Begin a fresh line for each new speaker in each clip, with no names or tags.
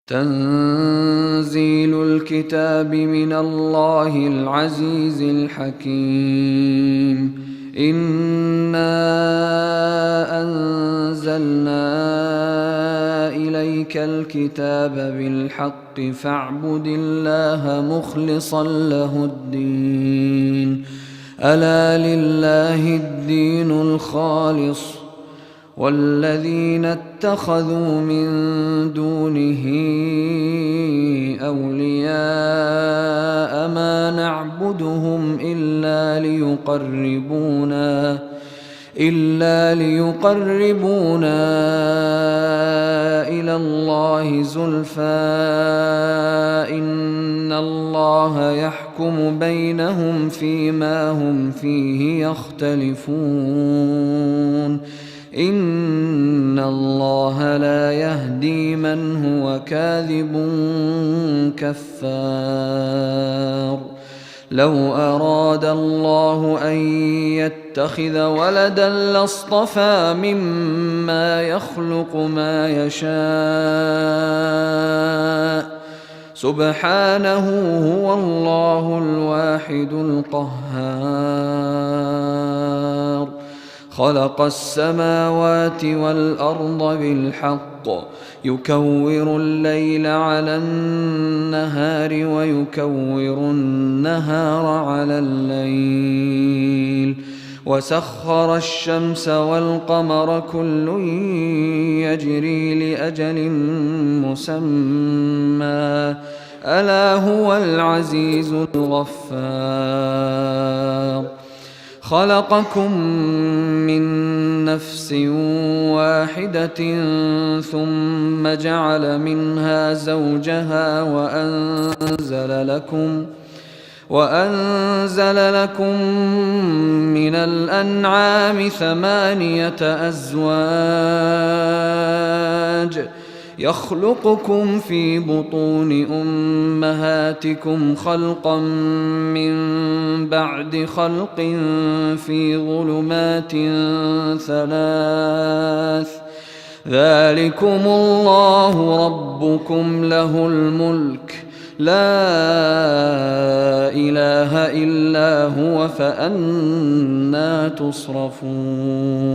تنزيل الكتاب من الله العزيز الحكيم. إنا أنزلنا إليك الكتاب بالحق فاعبد الله مخلصا له الدين. ألا لله الدين الخالص والذين اتخذوا من دونه أولياء ما نعبدهم إلا ليقربونا إلى الله زلفى إن الله يحكم بينهم فيما هم فيه يختلفون. إن الله لا يهدي من هو كاذب كفار. لو أراد الله أن يتخذ ولدا لاصطفى مما يخلق ما يشاء سبحانه هو الله الواحد القهار. خلق السماوات والأرض بالحق يكور الليل على النهار ويكور النهار على الليل وسخر الشمس والقمر كل يجري لأجل مسمى ألا هو العزيز الغفار. خلقكم من نفس واحدة ثم جعل منها زوجها وأنزل لكم من الأنعام 8 أزواج يخلقكم في بطون أمهاتكم خلقا من بعد خلق في ظلمات 3 ذلكم الله ربكم له الملك لا إله إلا هو فأنى تصرفون.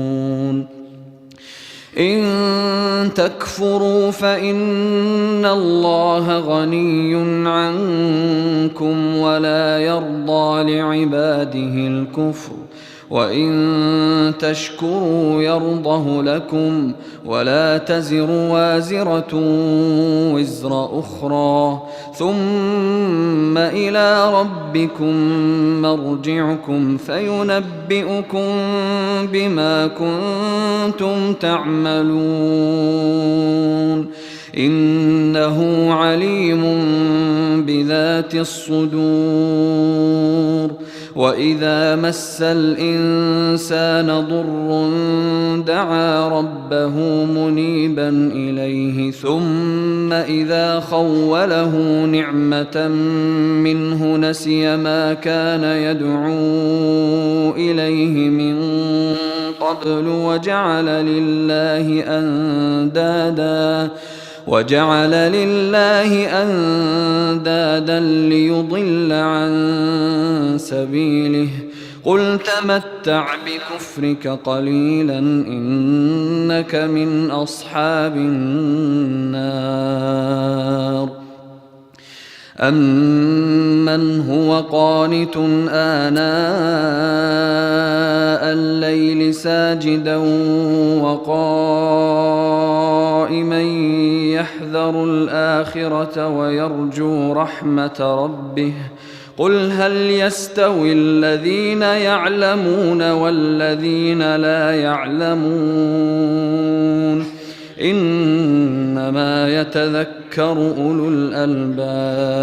إن تكفروا فإن الله غني عنكم ولا يرضى لعباده الكفر وإن تشكروا يرضه لكم ولا تزر وازرة وزر أخرى ثم إلى ربكم مرجعكم فينبئكم بما كنتم تعملون إنه عليم بذات الصدور. وإذا مس الإنسان ضر دعا ربه منيبا إليه ثم إذا خوله نعمة منه نسي ما كان يدعو إليه من قبل وجعل لله أندادا ليضل عن سبيله قل تمتع بكفرك قليلا إنك من أصحاب النار. أمن هو قانت آناء الليل ساجدا وقائما يحذر الآخرة ويرجو رحمة ربه قل هل يستوي الذين يعلمون والذين لا يعلمون إنما يتذكر أولو الألباب.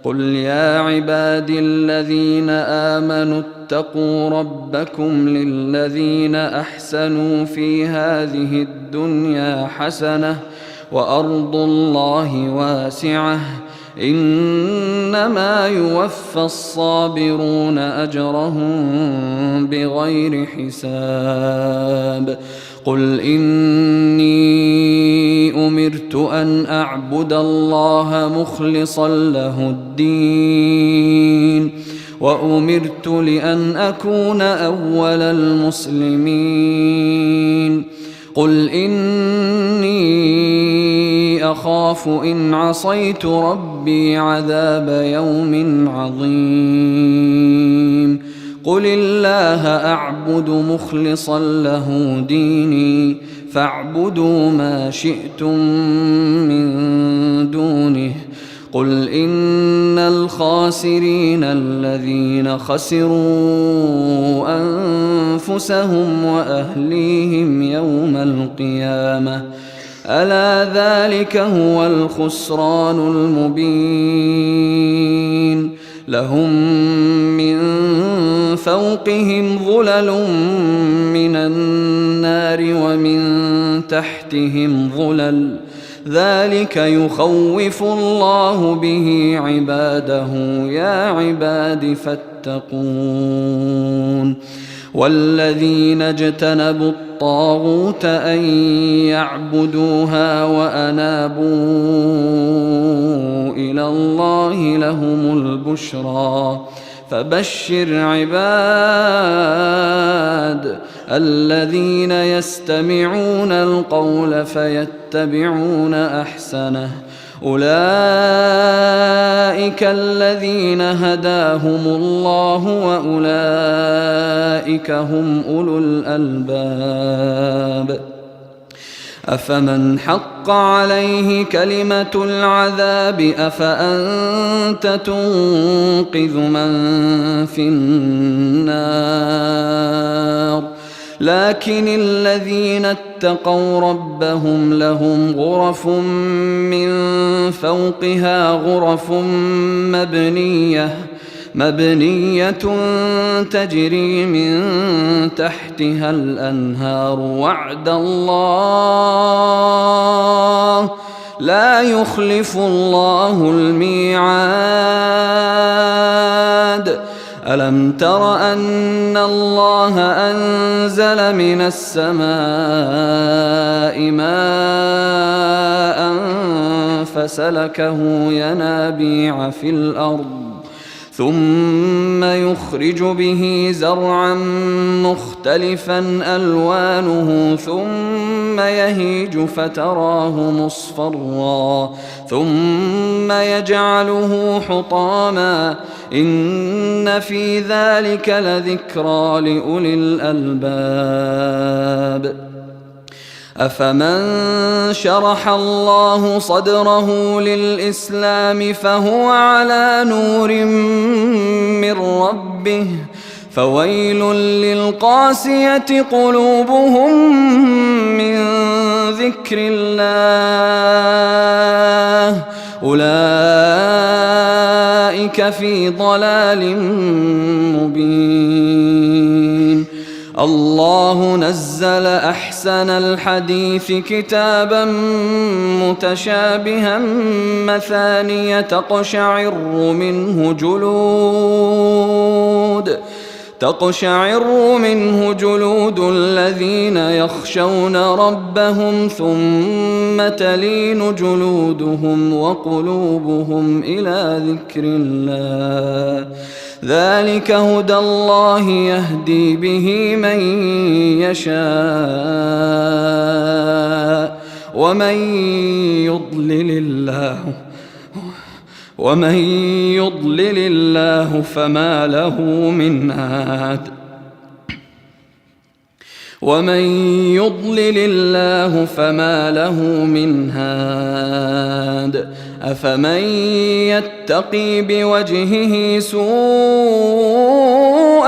قل يا عبادي الذين آمنوا اتقوا ربكم للذين أحسنوا في هذه الدنيا حسنة وأرض الله واسعة إنما يوفى الصابرون أجرهم بغير حساب. قل إني أمرت أن أعبد الله مخلصا له الدين وأمرت لأن أكون أول المسلمين قل إني أخاف إن عصيت ربي عذاب يوم عظيم قل الله أعبد مخلصا له ديني فاعبدوا ما شئتم من دونه قل إن الخاسرين الذين خسروا أنفسهم وأهليهم يوم القيامة ألا ذلك هو الخسران المبين لهم من فوقهم ظلل من النار ومن تحتهم ظلل ذلك يخوف الله به عباده يا عباد فاتقون والذين اجتنبوا الطاغوت أن يعبدوها وأنابوا إلى الله لهم البشرى فبشر عباد الذين يستمعون القول فيتبعون أحسنه أولئك الذين هداهم الله وأولئك هم أولو الألباب أفمن حق عليه كلمة العذاب أفأنت تنقذ من في النار لكن الذين اتقوا ربهم لهم غرف من فوقها غرف مبنية تجري من تحتها الأنهار وعد الله لا يخلف الله الميعاد ألم تر أن الله أنزل من السماء ماء فسلكه ينابيع في الأرض ثم يخرج به زرعا مختلفا ألوانه ثم يهيج فتراه مصفرا ثم يجعله حطاما إن في ذلك لذكرى لأولي الألباب أفمن شرح الله صدره للإسلام فهو على نور من ربه فويل للقاسية قلوبهم من ذكر الله أولئك في ضلال مبين الله نزل أحسن الحديث كتابا متشابها مثانية تقشعر منه جلود الذين يخشون ربهم ثم تلين جلودهم وقلوبهم إلى ذكر الله ذلك هدى الله يهدي به من يشاء ومن يضلل الله فما له من هاد أفمن يتقي بوجهه سوء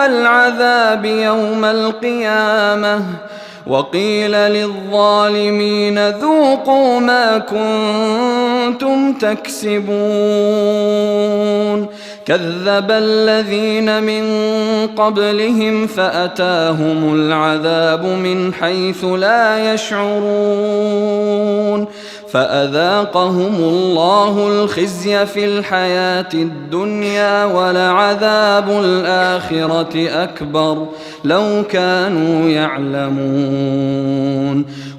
العذاب يوم القيامة وقيل للظالمين ذوقوا ما كنتم كنتم تكسبون كذب الذين من قبلهم فأتاهم العذاب من حيث لا يشعرون فأذاقهم الله الخزي في الحياة الدنيا ولعذاب الآخرة أكبر لو كانوا يعلمون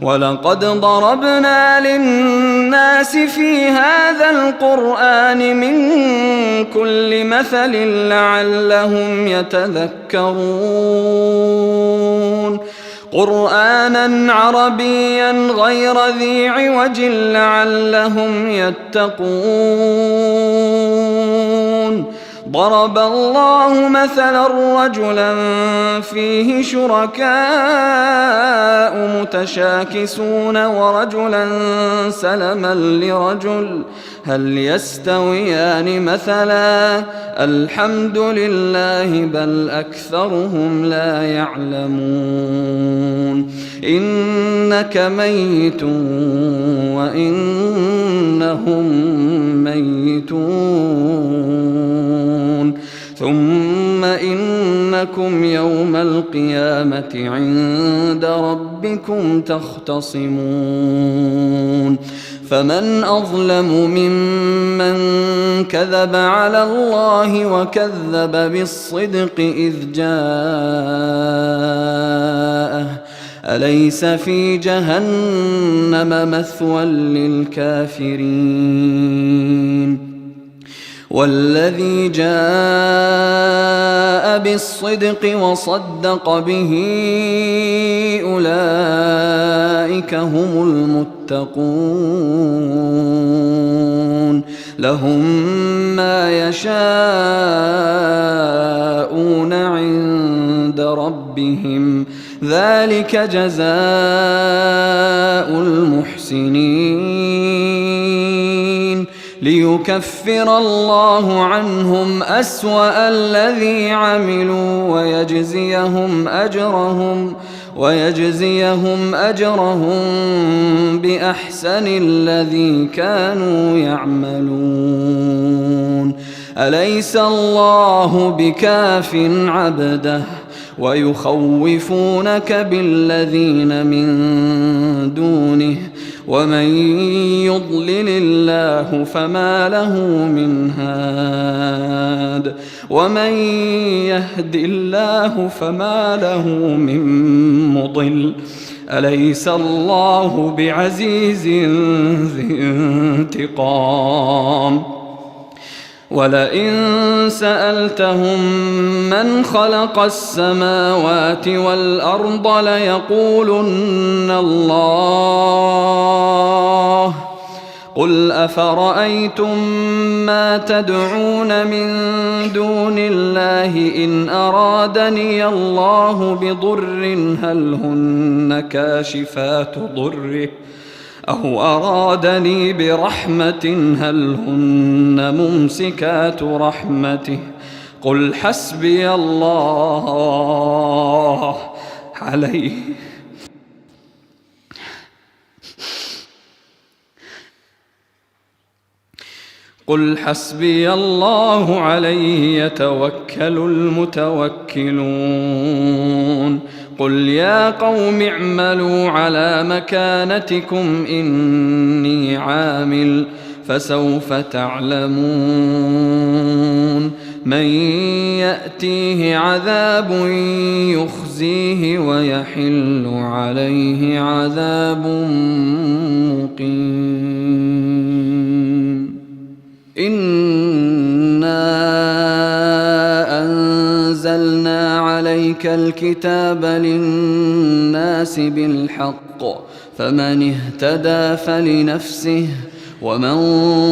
ولقد ضربنا للناس في هذا القرآن من كل مثل لعلهم يتذكرون قرآنا عربيا غير ذي عوج لعلهم يتقون ضرب الله مثلا رجلا فيه شركاء متشاكسون ورجلا سلما لرجل هل يستويان مثلا الحمد لله بل أكثرهم لا يعلمون إنك ميت وإنهم ميتون ثم إنكم يوم القيامة عند ربكم تختصمون فمن أظلم ممن كذب على الله وكذب بالصدق إذ جاءه أليس في جهنم مثوى للكافرين والذي جاء بالصدق وصدق به أولئك هم المتقون لهم ما يشاءون عند ربهم ذلك جزاء المحسنين ليكفر الله عنهم أسوأ الذي عملوا ويجزيهم أجرهم بأحسن الذي كانوا يعملون أليس الله بكاف عبده ويخوفونك بالذين من دونه ومن يضلل الله فما له من هاد ومن يهد الله فما له من مضل أليس الله بعزيز ذي انتقام ولئن سألتهم من خلق السماوات والأرض ليقولن الله قل أفرأيتم ما تدعون من دون الله إن أرادني الله بضر هل هن كاشفات ضره أو أرادني برحمة هل هن ممسكات رحمته قل حسبي الله عليه قل حسبي الله عليه يتوكل المتوكلون قل يا قوم اعملوا على مكانتكم إني عامل فسوف تعلمون من يأتيه عذاب يخزيه ويحل عليه عذاب مقيم إنا أنزلنا عليك الكتاب للناس بالحق فمن اهتدى فلنفسه ومن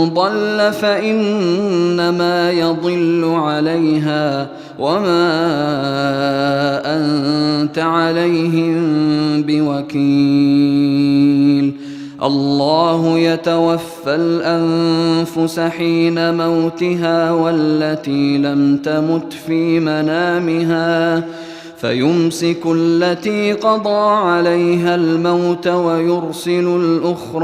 ضل فإنما يضل عليها وما أنت عليهم بوكيل الله يتوفى الأنفس حين موتها والتي لم تمت في منامها فيمسك التي قضى عليها الموت ويرسل الأخرى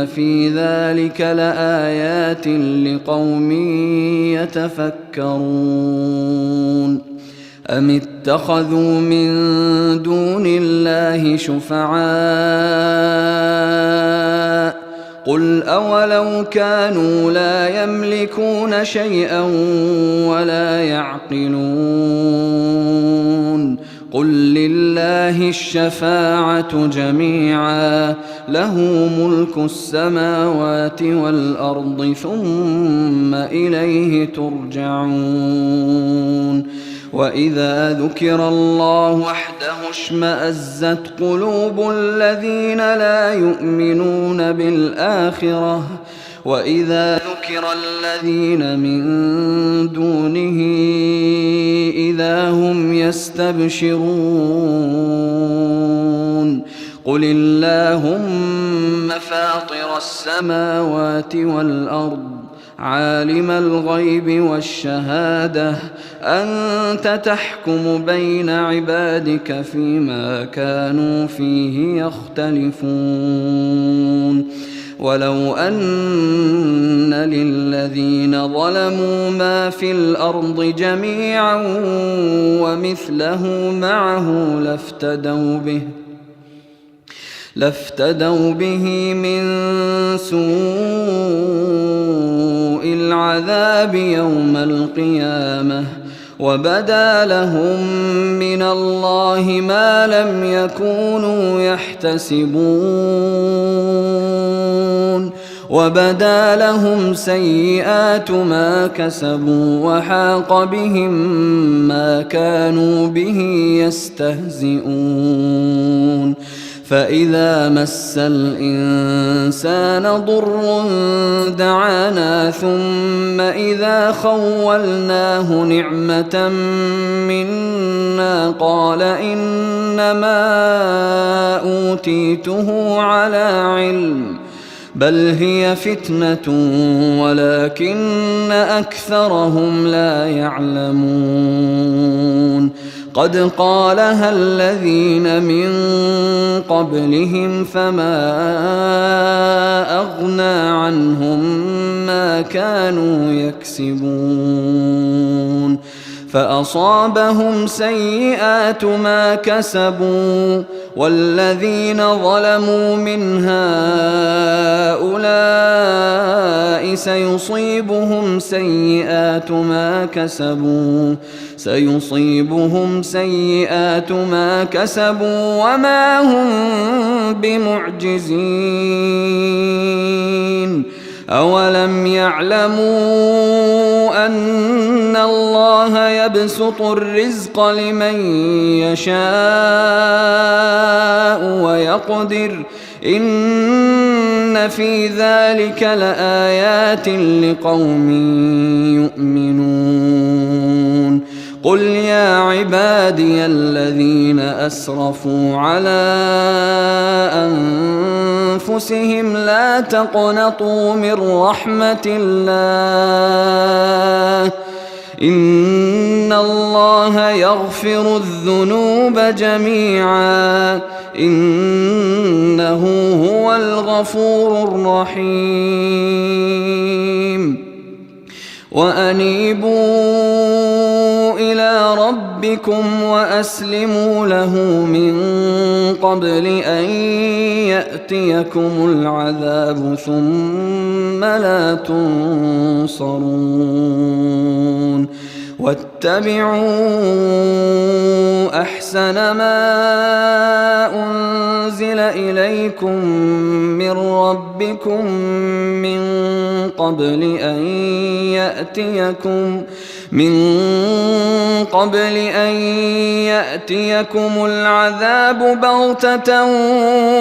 إن في ذلك لآيات لقوم يتفكرون أم اتخذوا من دون الله شفعاء قل أولو كانوا لا يملكون شيئا ولا يعقلون قل لله الشفاعة جميعا له ملك السماوات والأرض ثم إليه ترجعون وإذا ذكر الله وحده اشمأزت قلوب الذين لا يؤمنون بالآخرة وإذا ذكر الذين من دونه إذا هم يستبشرون قل اللهم فاطر السماوات والأرض عالم الغيب والشهادة أنت تحكم بين عبادك فيما كانوا فيه يختلفون ولو أن للذين ظلموا ما في الأرض جميعا ومثله معه لافتدوا به من سوء العذاب يوم القيامة وبدا لهم من الله ما لم يكونوا يحتسبون وبدا لهم سيئات ما كسبوا وحاق بهم ما كانوا به يستهزئون فإذا مس الإنسان ضر دعانا ثم إذا خولناه نعمة منا قال إنما أوتيته على علم بل هي فتنة ولكن أكثرهم لا يعلمون قد قالها الذين من قبلهم فما أغنى عنهم ما كانوا يكسبون فأصابهم سيئات ما كسبوا والذين ظلموا من هؤلاء سيصيبهم سيئات ما كسبوا وما هم بمعجزين أولم يعلموا أن الله يبسط الرزق لمن يشاء ويقدر إن في ذلك لآيات لقوم يؤمنون قل يا عبادي الذين أسرفوا على أنفسهم لا تقنطوا من رحمة الله إن الله يغفر الذنوب جميعا إنه هو الغفور الرحيم وأنيبوا إلى ربكم وأسلموا له من قبل أن يأتيكم العذاب ثم لا تنصرون واتبعوا أحسن ما أنزل إليكم من ربكم من قبل أن يأتيكم العذاب بغتة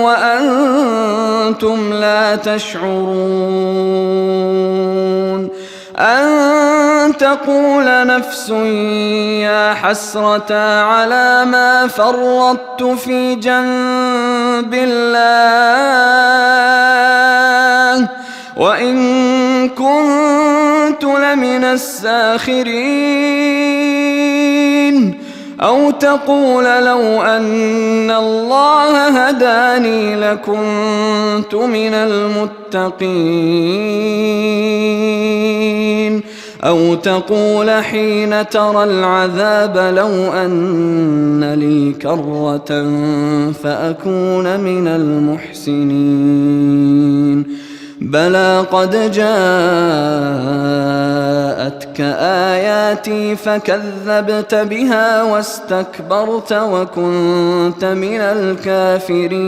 وأنتم لا تشعرون أن تقول نفس يا حسرة على ما فرطت في جنب الله وإن كنت لمن الساخرين أو تقول لو أن الله هداني لكنت من المتقين. أو تقول حين ترى العذاب لو أن لي كرة فأكون من المحسنين. بلى قد جاءتك آياتي فكذبت بها واستكبرت وكنت من الكافرين.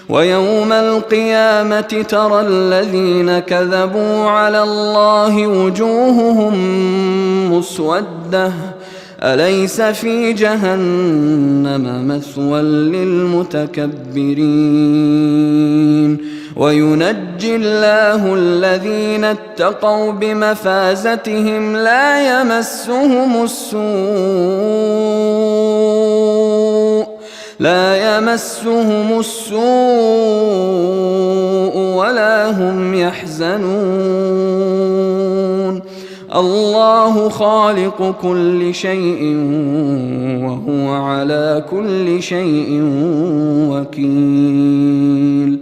ويوم القيامة ترى الذين كذبوا على الله وجوههم مسودة أليس في جهنم مثوى للمتكبرين. وينجي الله الذين اتقوا بمفازتهم لا يمسهم السوء ولا هم يحزنون. الله خالق كل شيء وهو على كل شيء وكيل.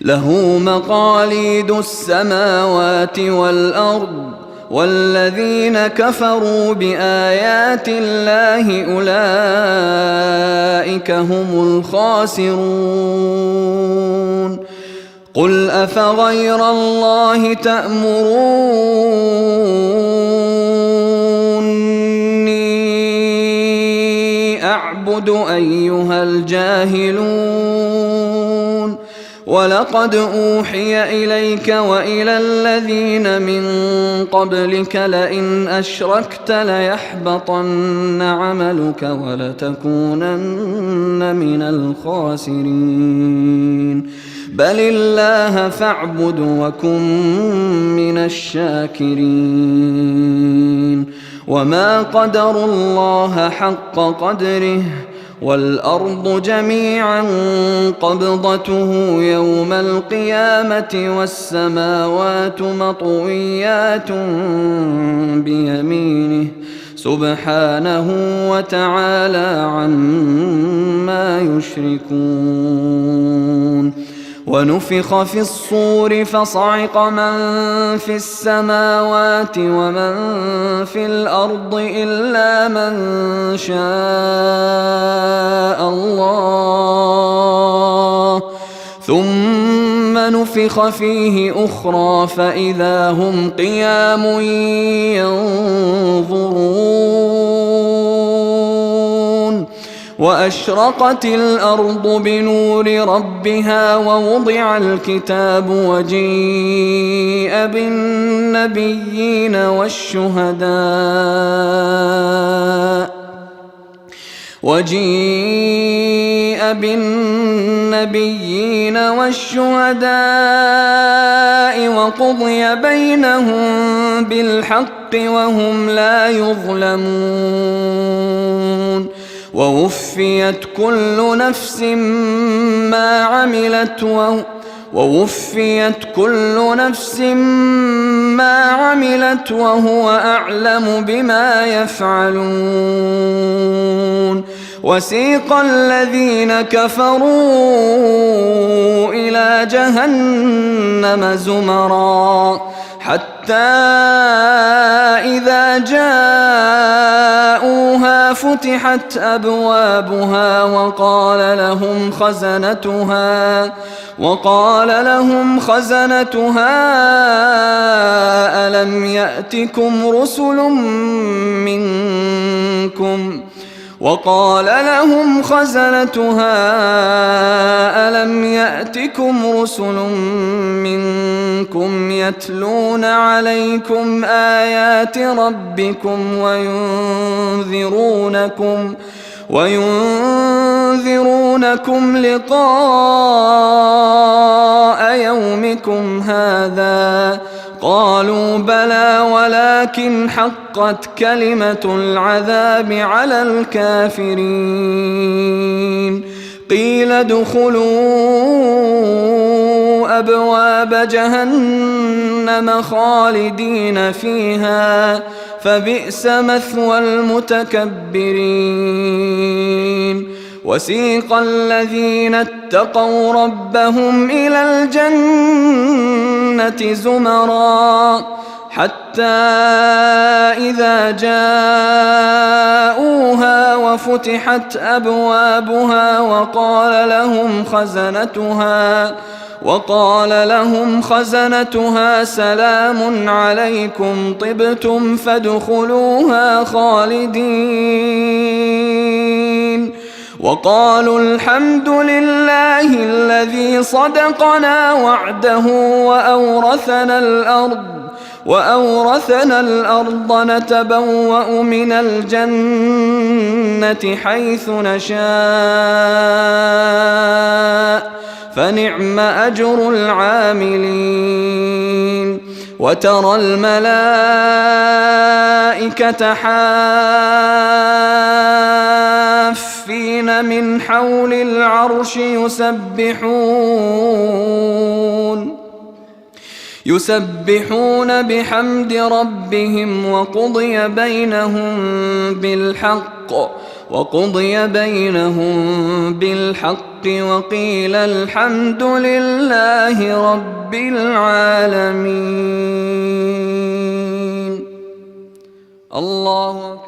له مقاليد السماوات والأرض والذين كفروا بآيات الله أولئك هم الخاسرون. قل أفغير الله تأمروني أعبد أيها الجاهلون. ولقد أوحي إليك وإلى الذين من قبلك لئن أشركت ليحبطن عملك ولتكونن من الخاسرين. بل الله فاعبد وكن من الشاكرين. وما قدروا الله حق قدره والأرض جميعا قبضته يوم القيامة والسماوات مطويات بيمينه سبحانه وتعالى عما يشركون. ونفخ في الصور فصعق من في السماوات ومن في الأرض إلا من شاء الله ثم نفخ فيه أخرى فإذا هم قيام ينظرون. وأشرقت الأرض بنور ربها ووضع الكتاب وجيء بالنبيين والشهداء وقضي بينهم بالحق وهم لا يظلمون. ووفيت كل نفس ما عملت وهو أعلم بما يفعلون. وسيق الذين كفروا إلى جهنم زمرا حتى إذا جاءوها فتحت أبوابها وقال لهم خزنتها ألم يأتكم رسل منكم يتلون عليكم آيات ربكم وينذرونكم لقاء يومكم هذا؟ قالوا بلى ولكن حقت كلمة العذاب على الكافرين. قيل ادخلوا أبواب جهنم خالدين فيها فبئس مثوى المتكبرين وسيق الذين اتقوا ربهم إلى الجنة زمرا حتى إذا جاءوها وفتحت أبوابها وقال لهم خزنتها سلام عليكم طبتم فادخلوها خالدين وقالوا الحمد لله الذي صدقنا وعده وأورثنا الأرض نتبوأ من الجنة حيث نشاء فنعم أجر العاملين وترى الملائكة حافين من حول العرش يسبحون بحمد ربهم وقضي بينهم بالحق وقيل الحمد لله رب العالمين. الله أكبر.